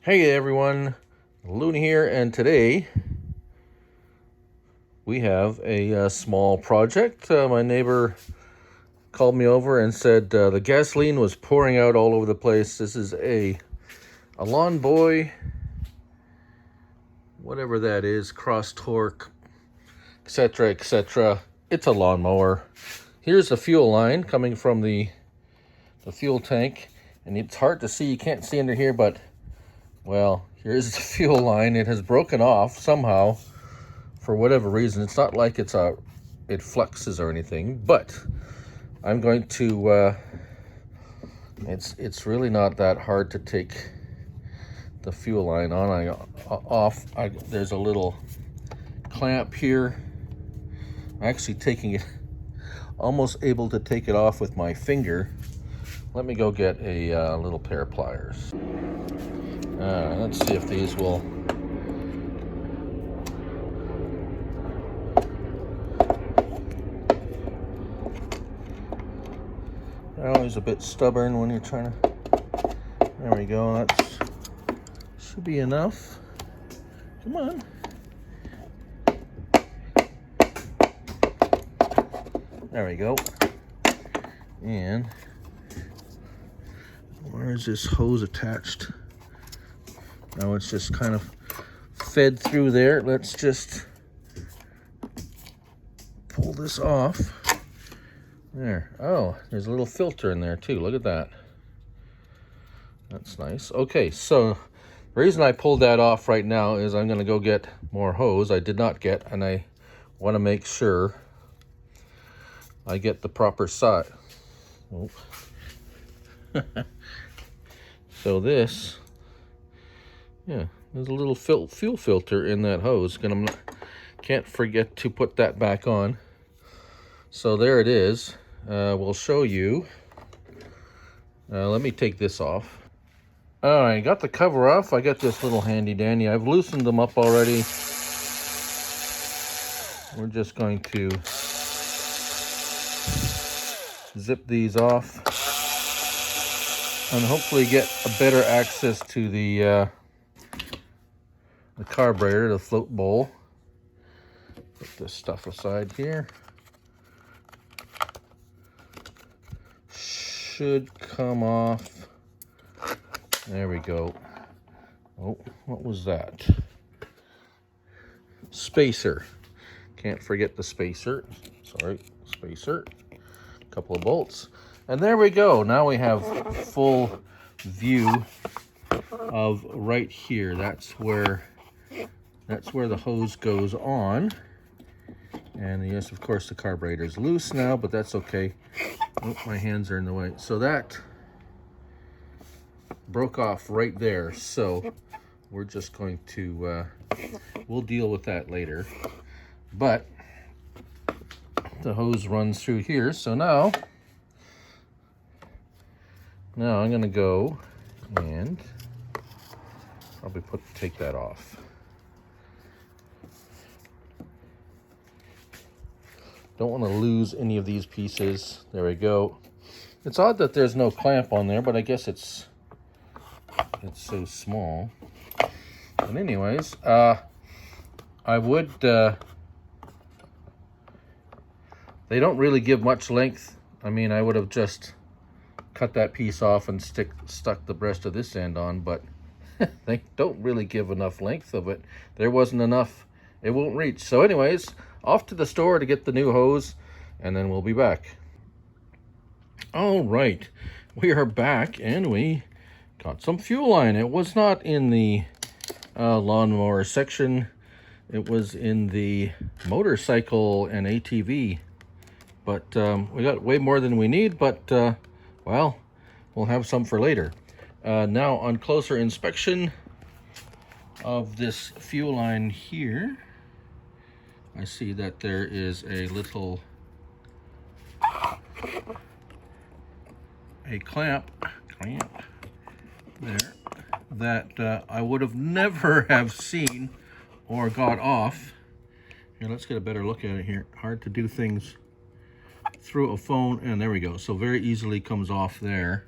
Hey everyone, Looney here, and today we have a small project. My neighbor called me over and said the gasoline was pouring out all over the place. This is a LAWNBOY, whatever that is, cross torque, etc., etc. It's a lawnmower. Here's the fuel line coming from the fuel tank, and it's hard to see. You can't see under here, but well, here's the fuel line. It has broken off somehow for whatever reason. It's not like it fluxes or anything, but I'm going to it's really not that hard to take the fuel line off. There's a little clamp here. I'm actually taking it, almost able to take it off with my finger. Let me go get a little pair of pliers. Let's see if these will. They're always a bit stubborn when you're trying to. There we go. That should be enough. Come on. There we go. And where is this hose attached? Now it's just kind of fed through there. Let's just pull this off. There. Oh, there's a little filter in there too. Look at that. That's nice. Okay, so the reason I pulled that off right now is I'm going to go get more hose. I did not get, and I want to make sure I get the proper size. Oh. So this, yeah, there's a little fuel filter in that hose. Can't forget to put that back on. So there it is. We'll show you. Let me take this off. All right, got the cover off. I got this little handy dandy. I've loosened them up already. We're just going to zip these off and hopefully get a better access to the carburetor, the float bowl. Put this stuff aside here. Should come off. There we go. Oh, what was that? Spacer. Can't forget the spacer. Sorry, spacer. A couple of bolts. And there we go. Now we have full view of right here. That's where the hose goes on. And yes, of course, the carburetor is loose now, but that's okay. Oh, my hands are in the way. So that broke off right there. So we're just going to, we'll deal with that later. But the hose runs through here. So now I'm going to go and probably take that off. Don't want to lose any of these pieces. There we go. It's odd that there's no clamp on there, but I guess it's so small. But anyways, I would, they don't really give much length. I mean, I would have just cut that piece off and stuck the rest of this end on, but they don't really give enough length of it. There wasn't enough. It won't reach. So anyways, off to the store to get the new hose, and then we'll be back. All right, we are back, and we got some fuel line. It was not in the lawnmower section. It was in the motorcycle and ATV. But we got way more than we need, but well, we'll have some for later. Now, on closer inspection of this fuel line here, I see that there is a little clamp there that I would have never have seen or got off. Here, let's get a better look at it here. Hard to do things through a phone, and there we go. So very easily comes off there.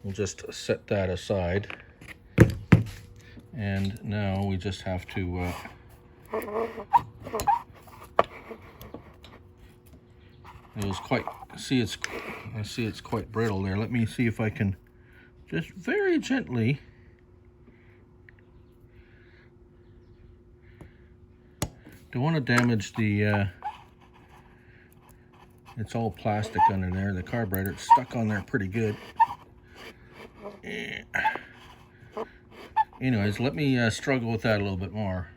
We'll just set that aside. And now we just have to it was quite, I see it's quite brittle there. Let me see if I can just very gently don't want to damage the it's all plastic under there, the carburetor. It's stuck on there pretty good. Anyways, let me struggle with that a little bit more.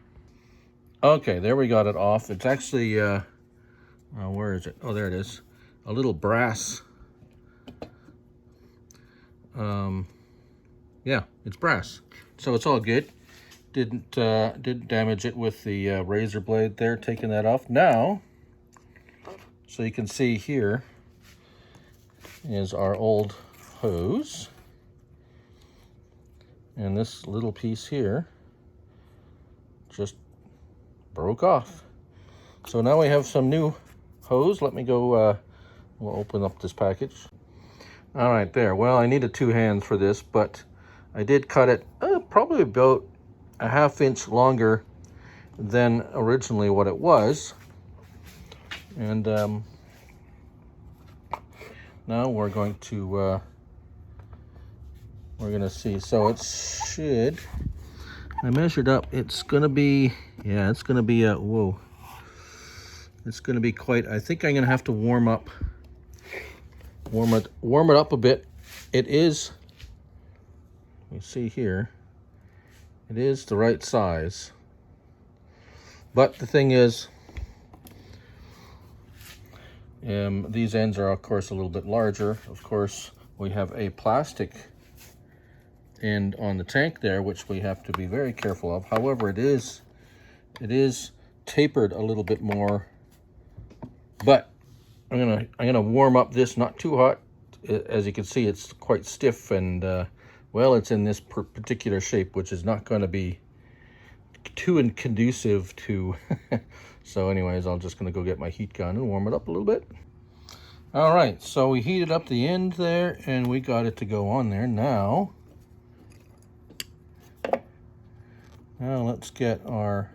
Okay, there we got it off. It's actually where is it? Oh, there it is. A little brass. Yeah, it's brass, so it's all good. Didn't damage it with the razor blade there. Taking that off now, so you can see here is our old hose, and this little piece here just broke off. So now we have some new hose. Let me go. We'll open up this package. All right, there. Well, I needed 2 hands for this, but I did cut it probably about a ½ inch longer than originally what it was. And now we're going to see. So it should, I measured up, it's gonna be, yeah, it's gonna be whoa, it's gonna be quite, I think I'm gonna have to warm it up a bit. It is, you see here, it is the right size, but the thing is, these ends are of course a little bit larger. Of course, we have a plastic end on the tank there, which we have to be very careful of. However, it is tapered a little bit more, but I'm gonna warm up this, not too hot. As you can see, it's quite stiff, and well, it's in this particular shape, which is not going to be too conducive to so anyways, I'm just gonna go get my heat gun and warm it up a little bit. All right, so we heated up the end there and we got it to go on there. Now let's get our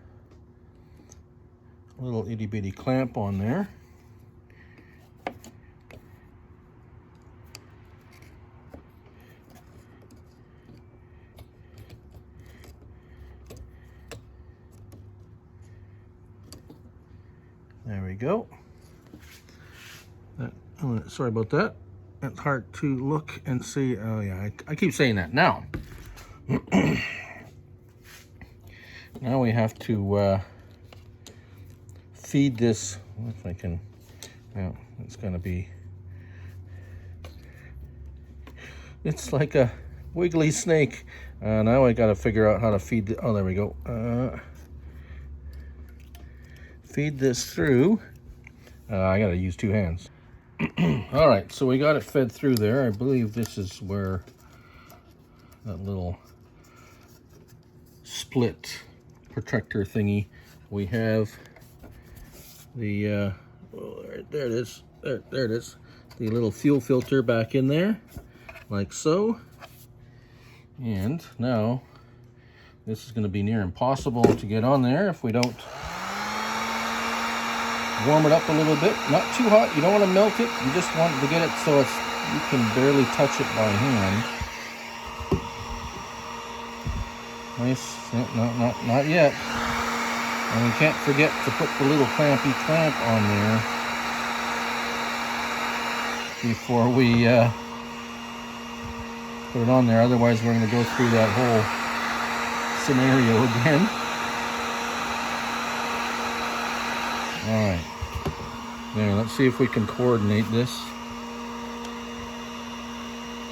little itty bitty clamp on there. There we go. Sorry about that. It's hard to look and see. Oh yeah, I keep saying that. Now, now we have to feed this. If I can, well, it's gonna be. It's like a wiggly snake. Now I gotta figure out how to feed the. Oh, there we go. Feed this through. I gotta use 2 hands. All right, so we got it fed through there. I believe this is where that little split protector thingy. We have the oh, there it is. There it is. The little fuel filter back in there, like so. And now this is going to be near impossible to get on there if we don't warm it up a little bit. Not too hot. You don't want to melt it. You just want to get it so it's, you can barely touch it by hand. Nice. Not yet. And we can't forget to put the little clampy clamp on there before we put it on there. Otherwise, we're going to go through that whole scenario again. All right. There, let's see if we can coordinate this.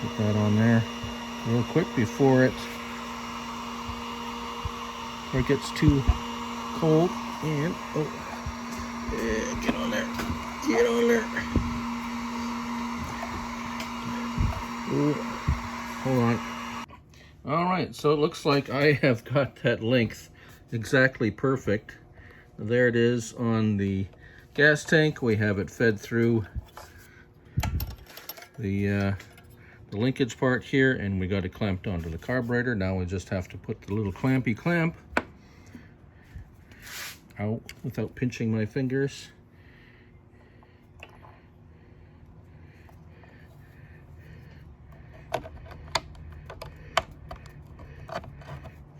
Put that on there real quick before it gets too cold. And oh, yeah, get on there, get on there. Ooh, hold on. All right, so it looks like I have got that length exactly perfect. There it is on the gas tank. We have it fed through the the linkage part here, and we got it clamped onto the carburetor. Now we just have to put the little clampy clamp out without pinching my fingers.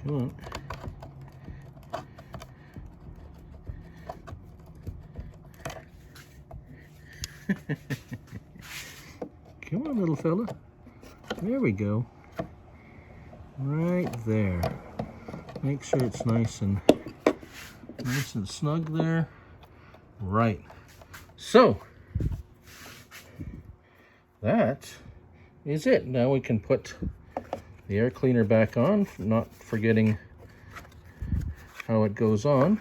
Come on. Come on, little fella. There we go. Right there. Make sure it's nice and snug there. Right. So that is it. Now we can put the air cleaner back on, not forgetting how it goes on.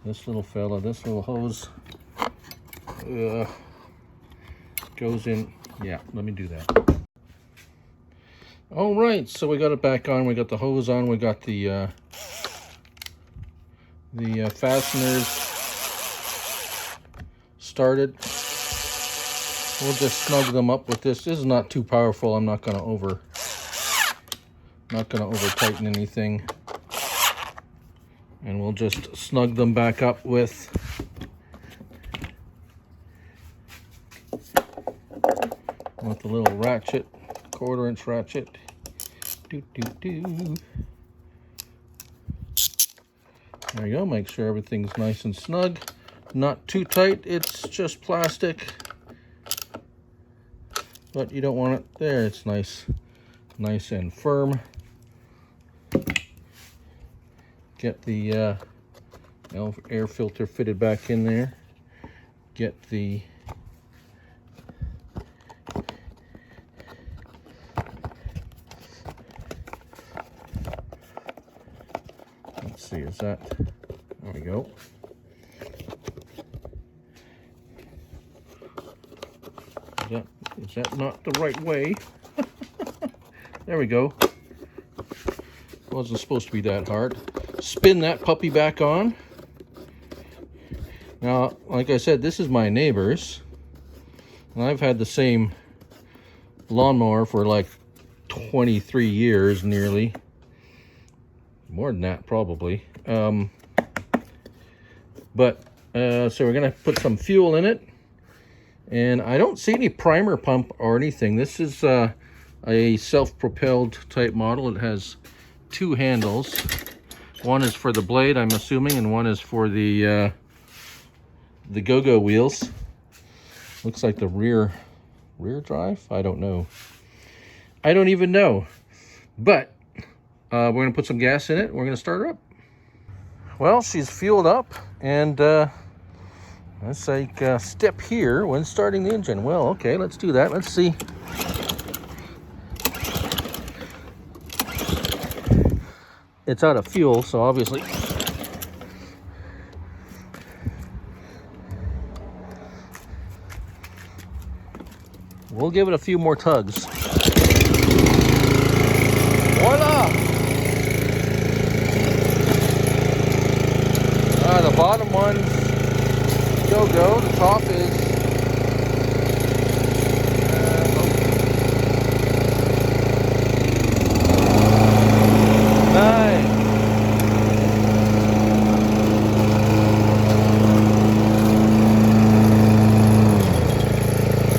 This little fella, this little hose goes in. Yeah, let me do that. All right, so we got it back on. We got the hose on. We got the fasteners started. We'll just snug them up with this. This is not too powerful. I'm not gonna over tighten anything. And we'll just snug them back up with the little ratchet, 1/4 inch ratchet. There you go. Make sure everything's nice and snug. Not too tight. It's just plastic, but you don't want it there. It's nice and firm. Get the air filter fitted back in there. Get the let's see, is that, there we go. Is that not the right way? There we go. Wasn't supposed to be that hard. Spin that puppy back on. Now, like I said, this is my neighbor's, and I've had the same lawnmower for like 23 years nearly. More than that, probably. So we're gonna put some fuel in it, and I don't see any primer pump or anything. This is a self-propelled type model. It has 2 handles. One is for the blade, I'm assuming, and one is for the go-go wheels. Looks like the rear drive. I don't know. I don't even know. But we're gonna put some gas in it. We're gonna start her up. Well, she's fueled up, and let's like step here when starting the engine. Well, okay, let's do that. Let's see. It's out of fuel, so obviously we'll give it a few more tugs. Voila! The bottom one's go-go. The top is nice.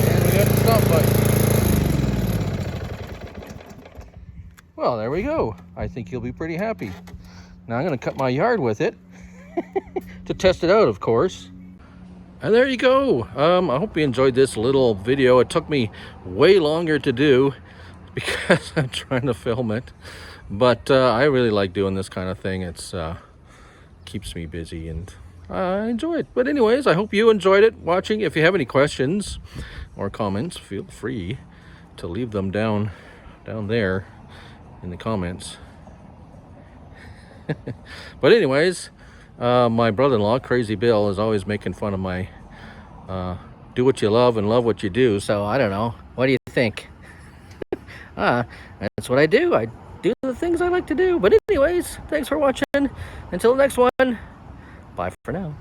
And we got the stop button. Well, there we go. I think you'll be pretty happy. Now I'm going to cut my yard with it to test it out, of course. And there you go. I hope you enjoyed this little video. It took me way longer to do because I'm trying to film it. But I really like doing this kind of thing. It's keeps me busy, and I enjoy it. But anyways, I hope you enjoyed it watching. If you have any questions or comments, feel free to leave them down there in the comments. But anyways, my brother-in-law, Crazy Bill, is always making fun of my do what you love and love what you do. So I don't know. What do you think? That's what I do. I do the things I like to do. But anyways, thanks for watching. Until the next one, bye for now.